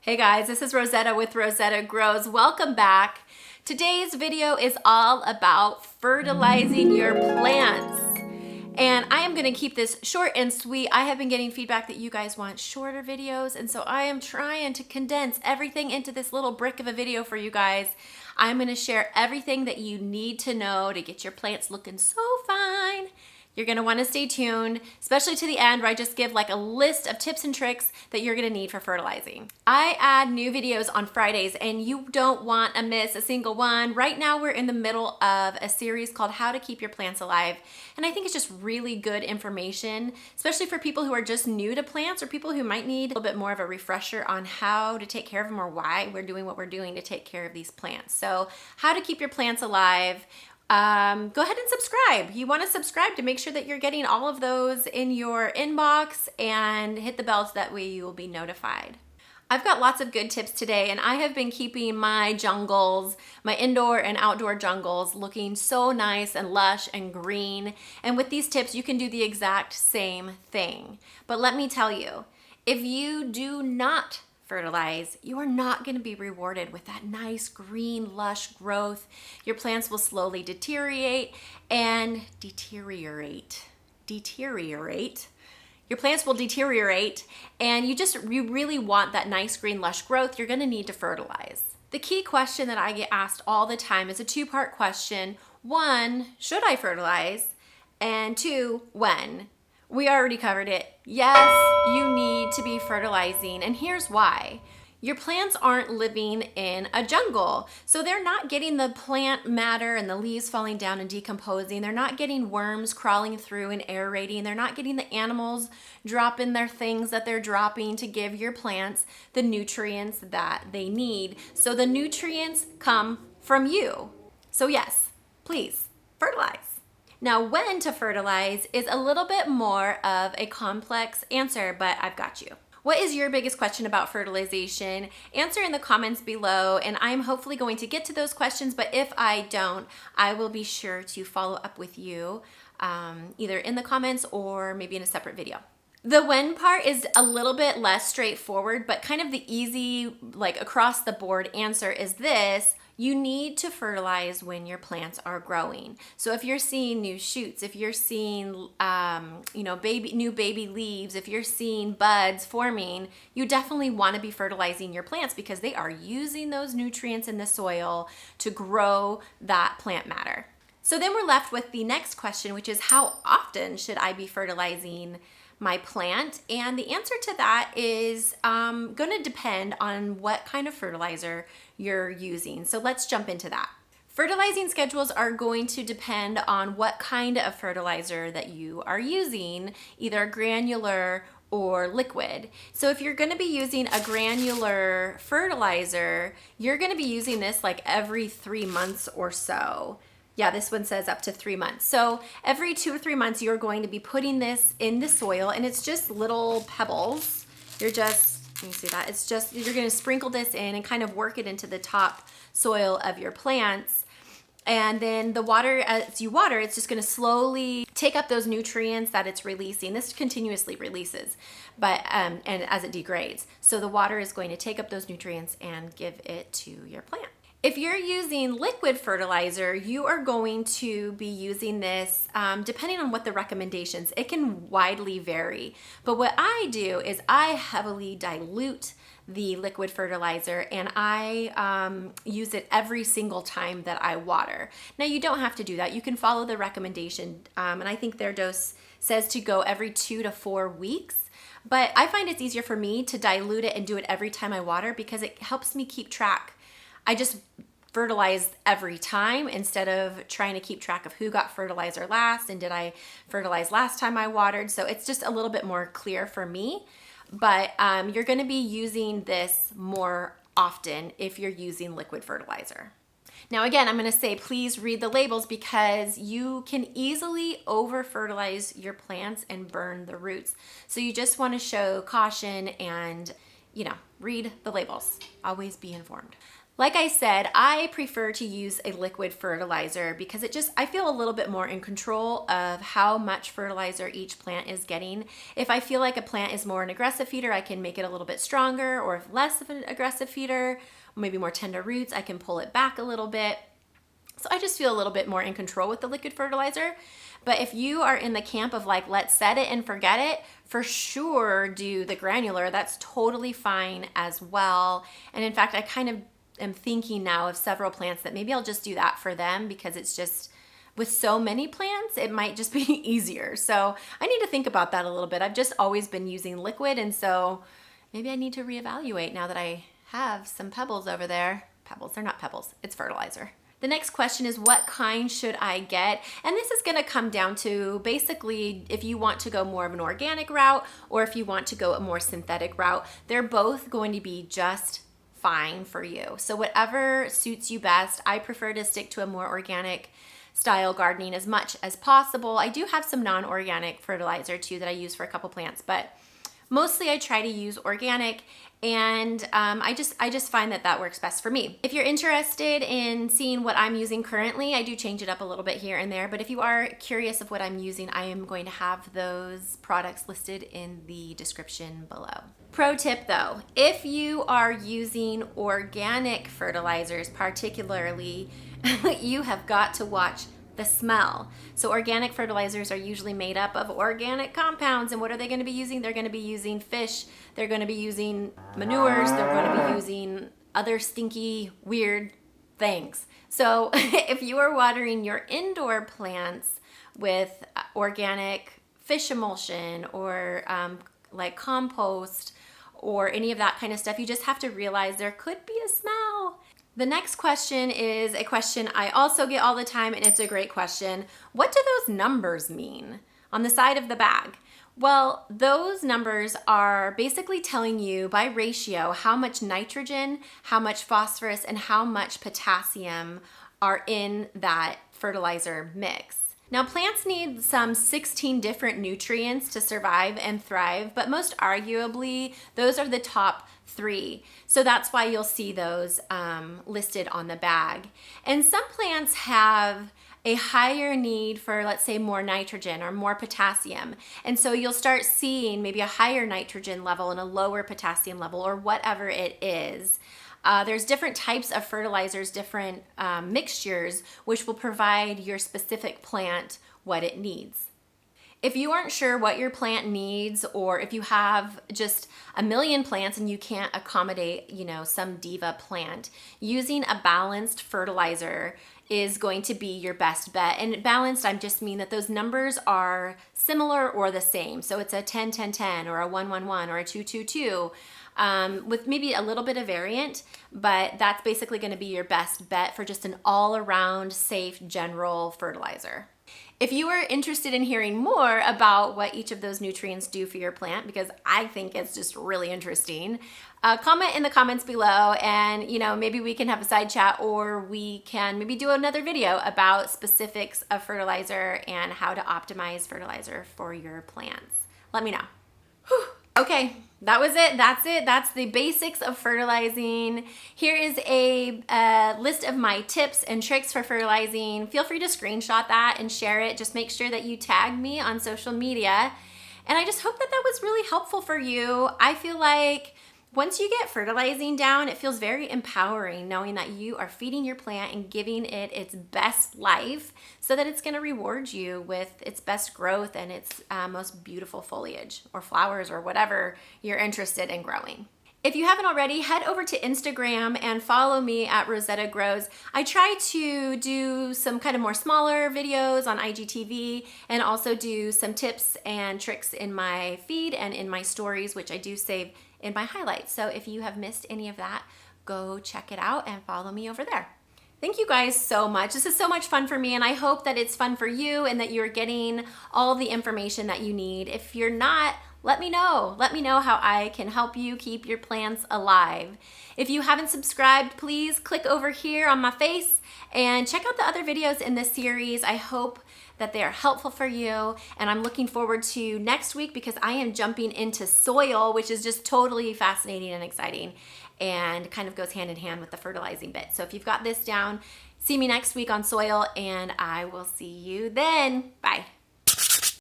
Hey guys, this is Rosetta with Rosetta Grows. Welcome back. Today's video is all about fertilizing your plants. And I am gonna keep this short and sweet. I have been getting feedback that you guys want shorter videos, and so I am trying to condense everything into this little brick of a video for you guys. I'm gonna share everything that you need to know to get your plants looking so fine. You're gonna wanna stay tuned, especially to the end where I just give like a list of tips and tricks that you're gonna need for fertilizing. I add new videos on Fridays and you don't want to miss a single one. Right now we're in the middle of a series called How to Keep Your Plants Alive. And I think it's just really good information, especially for people who are just new to plants or people who might need a little bit more of a refresher on how to take care of them or why we're doing what we're doing to take care of these plants. So how to keep your plants alive. Go ahead and subscribe. You want to subscribe to make sure that you're getting all of those in your inbox, and hit the bell so that way you will be notified. I've got lots of good tips today, and I have been keeping my jungles, my indoor and outdoor jungles, looking so nice and lush and green. And with these tips, you can do the exact same thing. But let me tell you, if you do not fertilize, you are not going to be rewarded with that nice green lush growth. Your plants will slowly deteriorate. Your plants will deteriorate, and you really want that nice green lush growth. You're going to need to fertilize. The key question that I get asked all the time is a two-part question. One, should I fertilize? And two, when? We already covered it. Yes, you need to be fertilizing, and here's why. Your plants aren't living in a jungle, so they're not getting the plant matter and the leaves falling down and decomposing. They're not getting worms crawling through and aerating. They're not getting the animals dropping their things that they're dropping to give your plants the nutrients that they need. So the nutrients come from you. So yes, please fertilize. Now, when to fertilize is a little bit more of a complex answer, but I've got you. What is your biggest question about fertilization? Answer in the comments below, and I'm hopefully going to get to those questions, but if I don't, I will be sure to follow up with you either in the comments or maybe in a separate video. The when part is a little bit less straightforward, but kind of the easy, like across the board answer is this. You need to fertilize when your plants are growing. So if you're seeing new shoots, if you're seeing new baby leaves, if you're seeing buds forming, you definitely want to be fertilizing your plants because they are using those nutrients in the soil to grow that plant matter. So then we're left with the next question, which is how often should I be fertilizing my plant? And the answer to that is going to depend on what kind of fertilizer you're using. So let's jump into that. Fertilizing schedules are going to depend on what kind of fertilizer that you are using, either granular or liquid. So if you're going to be using a granular fertilizer, you're going to be using this like every 3 months or so. Yeah, this one says up to 3 months. So every 2 or 3 months, you're going to be putting this in the soil, and it's just little pebbles. Let me see that. It's just, you're going to sprinkle this in and kind of work it into the top soil of your plants. And then the water, as you water, it's just going to slowly take up those nutrients that it's releasing. This continuously releases, but and as it degrades. So the water is going to take up those nutrients and give it to your plant. If you're using liquid fertilizer, you are going to be using this depending on what the recommendations. It can widely vary, but what I do is I heavily dilute the liquid fertilizer, and I use it every single time that I water. Now, you don't have to do that. You can follow the recommendation, and I think their dose says to go every 2 to 4 weeks. But I find it's easier for me to dilute it and do it every time I water because it helps me keep track. I just fertilize every time instead of trying to keep track of who got fertilizer last and did I fertilize last time I watered. So it's just a little bit more clear for me, but you're going to be using this more often if you're using liquid fertilizer. Now again, I'm going to say please read the labels because you can easily over fertilize your plants and burn the roots. So you just want to show caution and read the labels. Always be informed. Like I said, I prefer to use a liquid fertilizer because I feel a little bit more in control of how much fertilizer each plant is getting. If I feel like a plant is more an aggressive feeder, I can make it a little bit stronger, or if less of an aggressive feeder, maybe more tender roots, I can pull it back a little bit. So I just feel a little bit more in control with the liquid fertilizer. But if you are in the camp of like, let's set it and forget it, for sure do the granular. That's totally fine as well. And in fact, I kind of am thinking now of several plants that maybe I'll just do that for them, because it's just, with so many plants, it might just be easier. So I need to think about that a little bit. I've just always been using liquid, and so maybe I need to reevaluate now that I have some pebbles over there. Pebbles, they're not pebbles, it's fertilizer. The next question is, what kind should I get? And this is gonna come down to basically if you want to go more of an organic route or if you want to go a more synthetic route. They're both going to be just fine for you. So whatever suits you best. I prefer to stick to a more organic style gardening as much as possible. I do have some non-organic fertilizer too that I use for a couple plants, but mostly I try to use organic, and I just find that works best for me. If you're interested in seeing what I'm using currently, I do change it up a little bit here and there, but if you are curious of what I'm using, I am going to have those products listed in the description below. Pro tip though, if you are using organic fertilizers particularly, you have got to watch the smell. So organic fertilizers are usually made up of organic compounds, and what are they going to be using? They're going to be using fish, they're going to be using manures, they're going to be using other stinky, weird things. So if you are watering your indoor plants with organic fish emulsion or like compost or any of that kind of stuff, you just have to realize there could be a smell. The next question is a question I also get all the time, and it's a great question. What do those numbers mean on the side of the bag? Well, those numbers are basically telling you by ratio how much nitrogen, how much phosphorus, and how much potassium are in that fertilizer mix. Now, plants need some 16 different nutrients to survive and thrive, but most arguably, those are the top 3. So that's why you'll see those listed on the bag. And some plants have a higher need for, let's say, more nitrogen or more potassium. And so you'll start seeing maybe a higher nitrogen level and a lower potassium level, or whatever it is. There's different types of fertilizers, different mixtures, which will provide your specific plant what it needs. If you aren't sure what your plant needs, or if you have just a million plants and you can't accommodate, some diva plant, using a balanced fertilizer is going to be your best bet. And balanced, I just mean that those numbers are similar or the same. So it's a 10-10-10 or a 1-1-1 or a 2-2-2. With maybe a little bit of variant, but that's basically going to be your best bet for just an all-around safe general fertilizer. If you are interested in hearing more about what each of those nutrients do for your plant, because I think it's just really interesting, comment in the comments below, and maybe we can have a side chat, or we can maybe do another video about specifics of fertilizer and how to optimize fertilizer for your plants. Let me know. Whew. Okay, that was it. That's it. That's the basics of fertilizing. Here is a list of my tips and tricks for fertilizing. Feel free to screenshot that and share it. Just make sure that you tag me on social media. And I just hope that was really helpful for you. I feel like once you get fertilizing down, it feels very empowering knowing that you are feeding your plant and giving it its best life, so that it's going to reward you with its best growth and its most beautiful foliage or flowers or whatever you're interested in growing. If you haven't already, head over to Instagram and follow me at Rosetta Grows. I try to do some kind of more smaller videos on IGTV, and also do some tips and tricks in my feed and in my stories, which I do save in my highlights. So if you have missed any of that, go check it out and follow me over there. Thank you guys so much. This is so much fun for me, and I hope that it's fun for you and that you're getting all the information that you need. If you're not, let me know. Let me know how I can help you keep your plants alive. If you haven't subscribed, please click over here on my face and check out the other videos in this series. I hope that they are helpful for you. And I'm looking forward to next week because I am jumping into soil, which is just totally fascinating and exciting and kind of goes hand in hand with the fertilizing bit. So if you've got this down, see me next week on soil, and I will see you then. Bye.